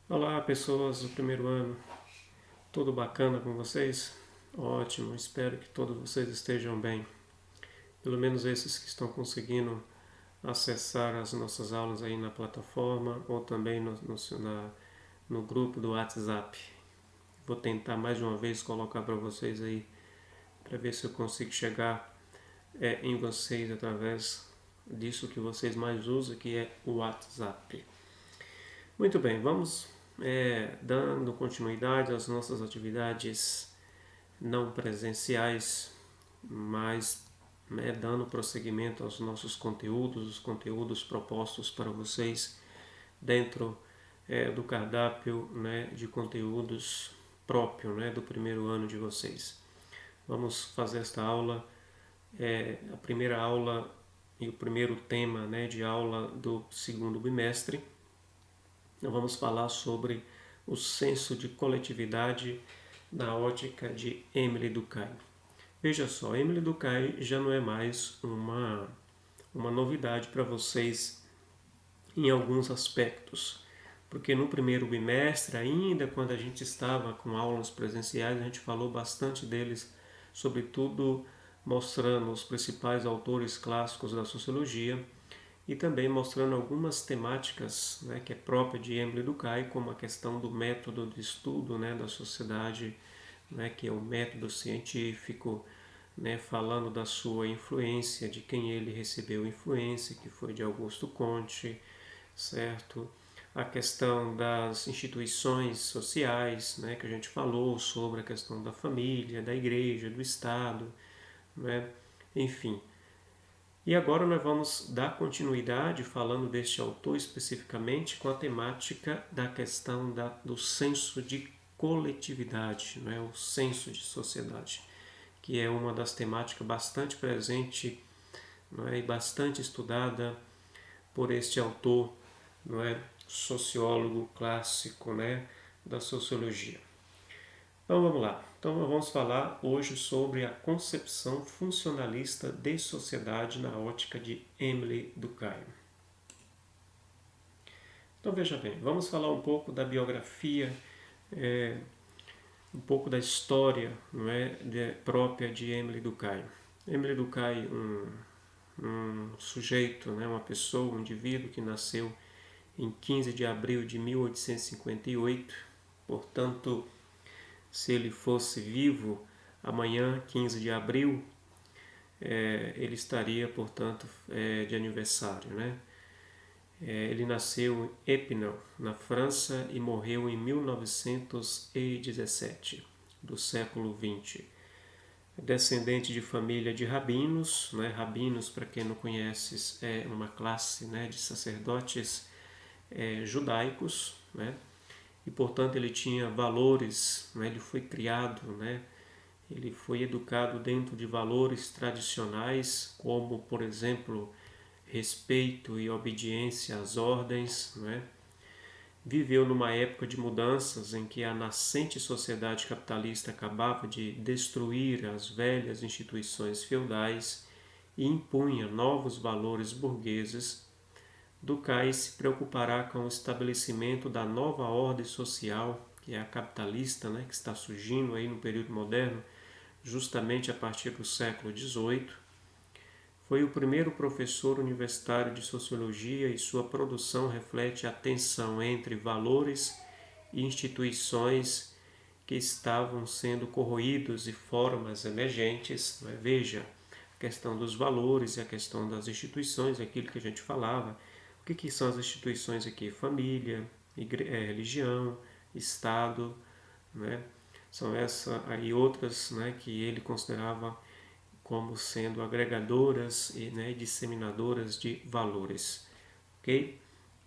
Olá, pessoas do primeiro ano, tudo bacana com vocês? Ótimo, espero que todos vocês estejam bem. Pelo menos esses que estão conseguindo acessar as nossas aulas aí na plataforma ou também no grupo do WhatsApp. Vou tentar mais uma vez colocar para vocês aí, para ver se eu consigo chegar em vocês através disso que vocês mais usam, que é o WhatsApp. Muito bem, vamos dando continuidade às nossas atividades não presenciais, mas dando prosseguimento aos nossos conteúdos, os conteúdos propostos para vocês dentro do cardápio de conteúdos próprio do primeiro ano de vocês. Vamos fazer esta aula, a primeira aula e o primeiro tema de aula do segundo bimestre. Nós vamos falar sobre o senso de coletividade na ótica de Emily Durkheim. Veja só, Emily Durkheim já não é mais uma novidade para vocês em alguns aspectos, porque no primeiro bimestre, ainda quando a gente estava com aulas presenciais, a gente falou bastante deles, sobretudo mostrando os principais autores clássicos da sociologia e também mostrando algumas temáticas que é própria de Emily Durkheim, como a questão do método de estudo da sociedade, que é o método científico, falando da sua influência, de quem ele recebeu influência, que foi de Augusto Comte, certo? A questão das instituições sociais, que a gente falou sobre a questão da família, da igreja, do Estado, enfim. E agora nós vamos dar continuidade, falando deste autor especificamente, com a temática da questão do senso de coletividade, o senso de sociedade, que é uma das temáticas bastante presente e bastante estudada por este autor, sociólogo clássico da sociologia. Então vamos lá. Então nós vamos falar hoje sobre a concepção funcionalista de sociedade na ótica de Emily Durkheim. Então veja bem, vamos falar um pouco da biografia, um pouco da história própria de Emily Durkheim. Emily Durkheim, um sujeito, uma pessoa, um indivíduo que nasceu em 15 de abril de 1858, portanto, se ele fosse vivo amanhã, 15 de abril, ele estaria, portanto, de aniversário. Ele nasceu em Épinal, na França, e morreu em 1917, do século XX. Descendente de família de rabinos. Rabinos, para quem não conhece, é uma classe de sacerdotes judaicos, e portanto ele tinha valores, ele foi criado, ele foi educado dentro de valores tradicionais, como por exemplo respeito e obediência às ordens. Viveu numa época de mudanças em que a nascente sociedade capitalista acabava de destruir as velhas instituições feudais e impunha novos valores burgueses. Durkheim se preocupará com o estabelecimento da nova ordem social, que é a capitalista, que está surgindo aí no período moderno, justamente a partir do século XVIII. Foi o primeiro professor universitário de sociologia e sua produção reflete a tensão entre valores e instituições que estavam sendo corroídos e formas emergentes. Veja, a questão dos valores e a questão das instituições, aquilo que a gente falava. O que são as instituições aqui? Família, religião, Estado, são essa e outras que ele considerava como sendo agregadoras e disseminadoras de valores. Ok?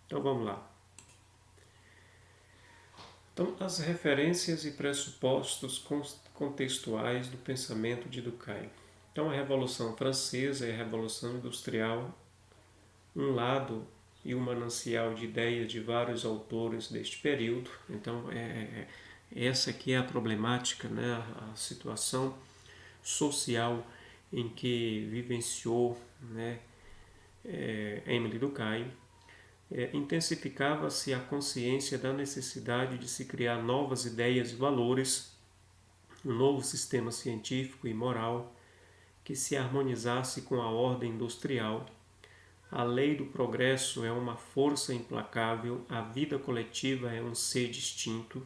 Então vamos lá. Então, as referências e pressupostos contextuais do pensamento de Durkheim. Então, a Revolução Francesa e a Revolução Industrial, um lado e um manancial de ideias de vários autores deste período. Então, essa aqui é a problemática, a situação social em que vivenciou Emily Durkheim. intensificava-se a consciência da necessidade de se criar novas ideias e valores, um novo sistema científico e moral que se harmonizasse com a ordem industrial. A lei do progresso é uma força implacável, a vida coletiva é um ser distinto,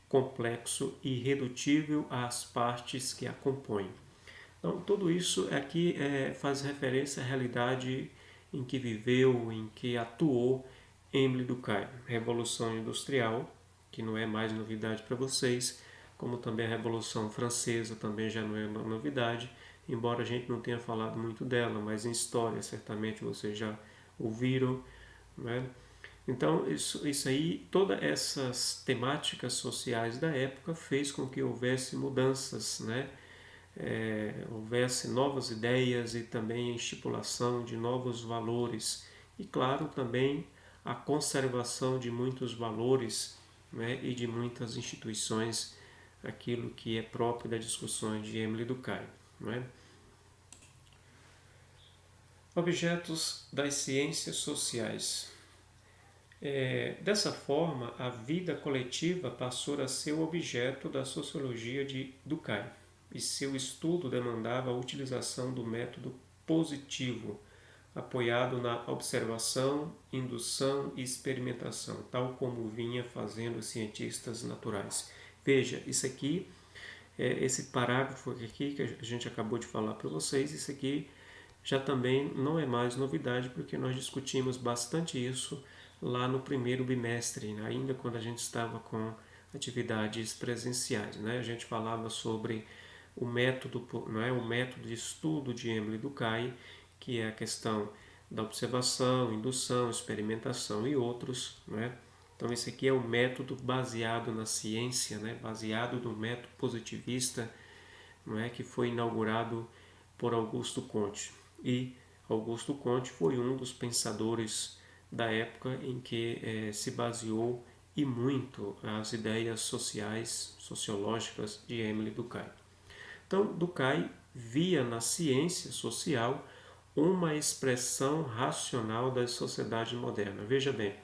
complexo e irredutível às partes que a compõem. Então, tudo isso aqui faz referência à realidade em que viveu, em que atuou Emile Durkheim. Revolução Industrial, que não é mais novidade para vocês, como também a Revolução Francesa também já não é novidade, embora a gente não tenha falado muito dela, mas em história certamente vocês já ouviram, né? Então, isso aí, todas essas temáticas sociais da época fez com que houvesse mudanças, né? Houvesse novas ideias e também a estipulação de novos valores e, claro, também a conservação de muitos valores, né? E de muitas instituições, aquilo que é próprio das discussões de Emile Durkheim, né? Objetos das ciências sociais. Dessa forma, a vida coletiva passou a ser o objeto da sociologia de Durkheim, e seu estudo demandava a utilização do método positivo, apoiado na observação, indução e experimentação, tal como vinha fazendo os cientistas naturais. Veja, isso aqui, esse parágrafo aqui que a gente acabou de falar para vocês, isso aqui já também não é mais novidade, porque nós discutimos bastante isso lá no primeiro bimestre, ainda quando a gente estava com atividades presenciais, né? A gente falava sobre o método, né? O método de estudo de Emile Durkheim, que é a questão da observação, indução, experimentação e outros, né? Então esse aqui é o método baseado na ciência, né? Baseado no método positivista, não é, que foi inaugurado por Augusto Comte. E Augusto Comte foi um dos pensadores da época em que se baseou e muito as ideias sociais, sociológicas de Emile Durkheim. Então, Durkheim via na ciência social uma expressão racional da sociedade moderna. Veja bem,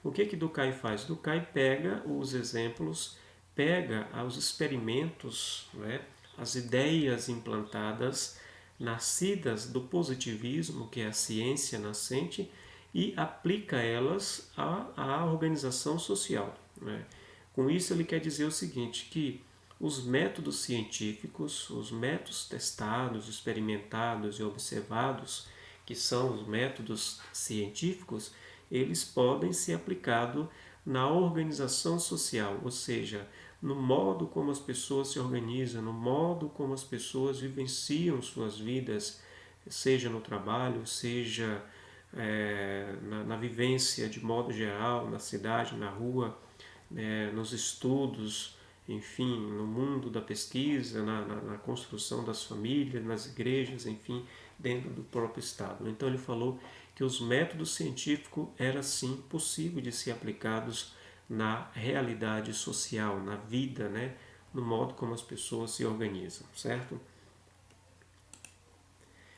o que Durkheim faz? Durkheim pega os exemplos, pega os experimentos, né, as ideias implantadas, nascidas do positivismo, que é a ciência nascente, e aplica elas à organização social, né? Com isso ele quer dizer o seguinte, que os métodos científicos, os métodos testados, experimentados e observados, que são os métodos científicos, eles podem ser aplicados na organização social, ou seja, no modo como as pessoas se organizam, no modo como as pessoas vivenciam suas vidas, seja no trabalho, seja na vivência de modo geral, na cidade, na rua, nos estudos, enfim, no mundo da pesquisa, na construção das famílias, nas igrejas, enfim, dentro do próprio Estado. Então ele falou que os métodos científicos eram sim possíveis de ser aplicados na realidade social, na vida, né? No modo como as pessoas se organizam, certo?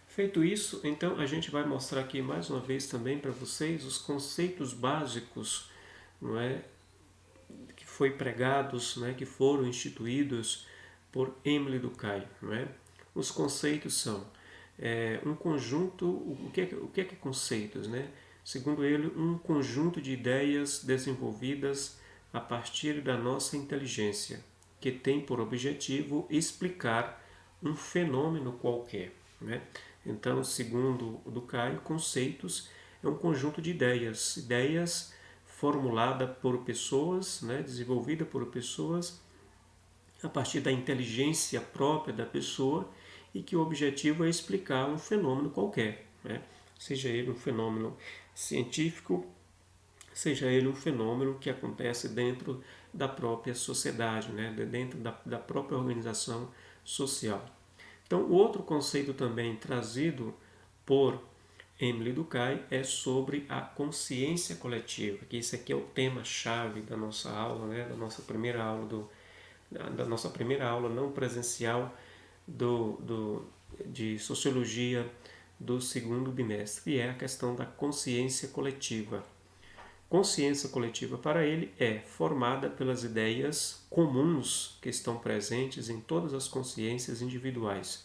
Feito isso, então a gente vai mostrar aqui mais uma vez também para vocês os conceitos básicos, não é, que foi pregados, né, que foram instituídos por Emile Durkheim, não é? Os conceitos são um conjunto, o que é conceitos, né? Segundo ele, um conjunto de ideias desenvolvidas a partir da nossa inteligência, que tem por objetivo explicar um fenômeno qualquer, né? Então, segundo o Durkheim, conceitos é um conjunto de ideias formulada por pessoas, né, desenvolvida por pessoas a partir da inteligência própria da pessoa e que o objetivo é explicar um fenômeno qualquer, né? Seja ele um fenômeno científico, seja ele um fenômeno que acontece dentro da própria sociedade, né? Dentro da própria organização social. Então, o outro conceito também trazido por Emile Durkheim é sobre a consciência coletiva, que esse aqui é o tema-chave da nossa aula, né? Da nossa primeira aula não presencial de sociologia do segundo bimestre, que é a questão da consciência coletiva. Consciência coletiva para ele é formada pelas ideias comuns que estão presentes em todas as consciências individuais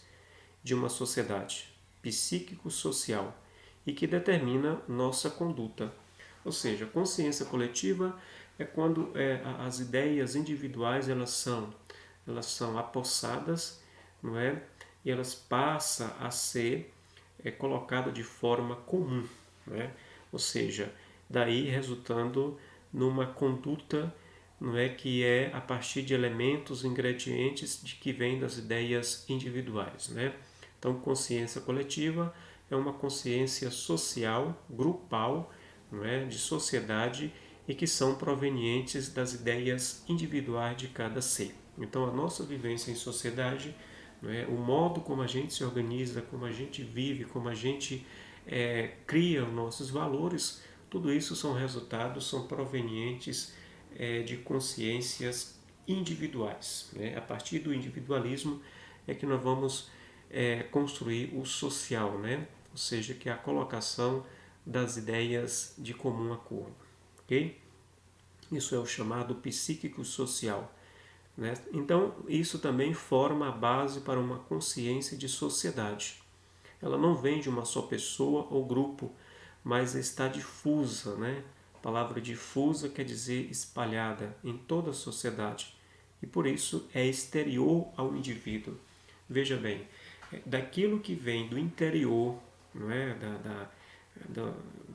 de uma sociedade psíquico-social e que determina nossa conduta. Ou seja, consciência coletiva é quando as ideias individuais elas são apossadas, não é? E elas passam a ser colocadas de forma comum, não é? Ou seja, daí resultando numa conduta, não é, que é a partir de elementos, ingredientes de que vêm das ideias individuais, né? Então, consciência coletiva é uma consciência social, grupal, não é, de sociedade e que são provenientes das ideias individuais de cada ser. Então, a nossa vivência em sociedade, não é, o modo como a gente se organiza, como a gente vive, como a gente cria os nossos valores, tudo isso são resultados, são provenientes de consciências individuais, né? A partir do individualismo é que nós vamos construir o social, né? Ou seja, que é a colocação das ideias de comum acordo, ok? Isso é o chamado psíquico-social, né? Então, isso também forma a base para uma consciência de sociedade. Ela não vem de uma só pessoa ou grupo, mas está difusa, né? A palavra difusa quer dizer espalhada em toda a sociedade e por isso é exterior ao indivíduo. Veja bem, daquilo que vem do interior, não é?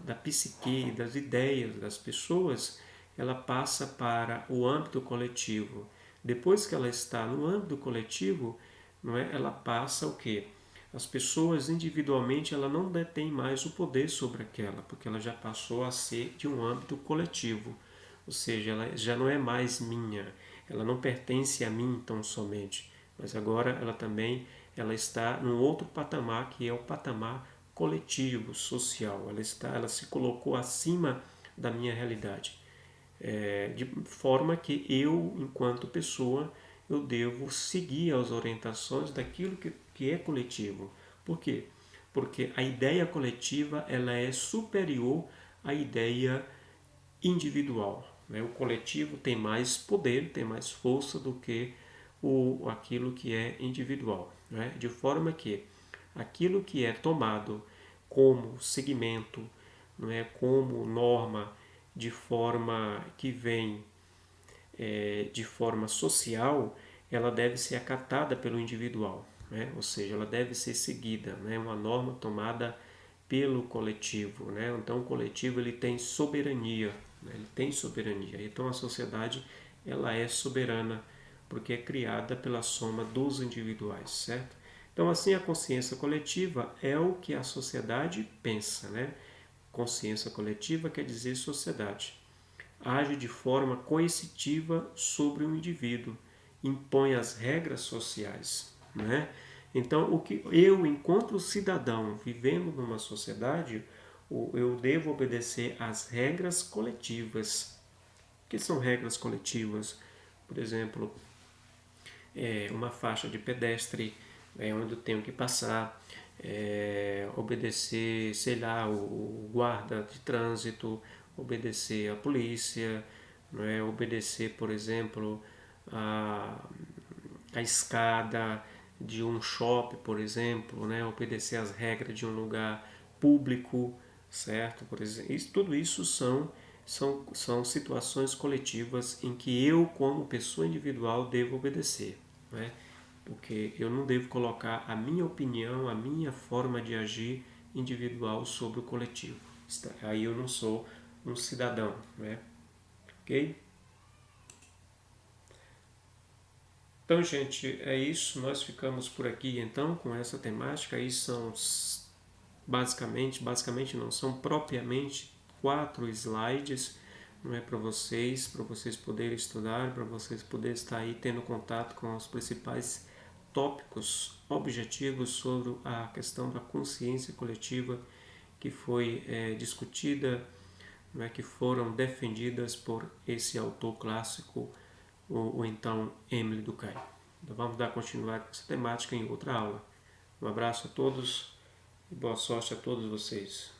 Da psique, das ideias das pessoas, ela passa para o âmbito coletivo. Depois que ela está no âmbito coletivo, não é? Ela passa o quê? As pessoas individualmente ela não detém mais o poder sobre aquela, porque ela já passou a ser de um âmbito coletivo. Ou seja, ela já não é mais minha, ela não pertence a mim tão somente, mas agora ela está num outro patamar que é o patamar coletivo, social. Ela se colocou acima da minha realidade, de forma que eu, enquanto pessoa, eu devo seguir as orientações daquilo que é coletivo. Por quê? Porque a ideia coletiva ela é superior à ideia individual, né? O coletivo tem mais poder, tem mais força do que aquilo que é individual, né? De forma que aquilo que é tomado como segmento, não é, como norma, de forma que vem de forma social, ela deve ser acatada pelo individual, né? Ou seja, ela deve ser seguida, né? Uma norma tomada pelo coletivo, né? Então o coletivo ele tem soberania, né? Ele tem soberania. Então a sociedade ela é soberana porque é criada pela soma dos individuais, certo? Então assim a consciência coletiva é o que a sociedade pensa, né? Consciência coletiva quer dizer sociedade. Age de forma coercitiva sobre o indivíduo, impõe as regras sociais, né? Então, o que eu, enquanto cidadão vivendo numa sociedade, eu devo obedecer às regras coletivas. O que são regras coletivas? Por exemplo, uma faixa de pedestre onde eu tenho que passar, obedecer, sei lá, o guarda de trânsito, obedecer a polícia, não é? Obedecer, por exemplo, a escada de um shopping, por exemplo, né? Obedecer às regras de um lugar público, certo? Por exemplo, tudo isso são situações coletivas em que eu, como pessoa individual, devo obedecer, né? Porque eu não devo colocar a minha opinião, a minha forma de agir individual sobre o coletivo. Aí eu não sou um cidadão, né? Ok? Então, gente, é isso. Nós ficamos por aqui então com essa temática. Aí são basicamente não, são propriamente 4 slides, não é, para vocês poderem estudar, para vocês poderem estar aí tendo contato com os principais tópicos objetivos sobre a questão da consciência coletiva que foi discutida, não é, que foram defendidas por esse autor clássico, o então Émile Durkheim. Então vamos dar continuidade com essa temática em outra aula. Um abraço a todos e boa sorte a todos vocês.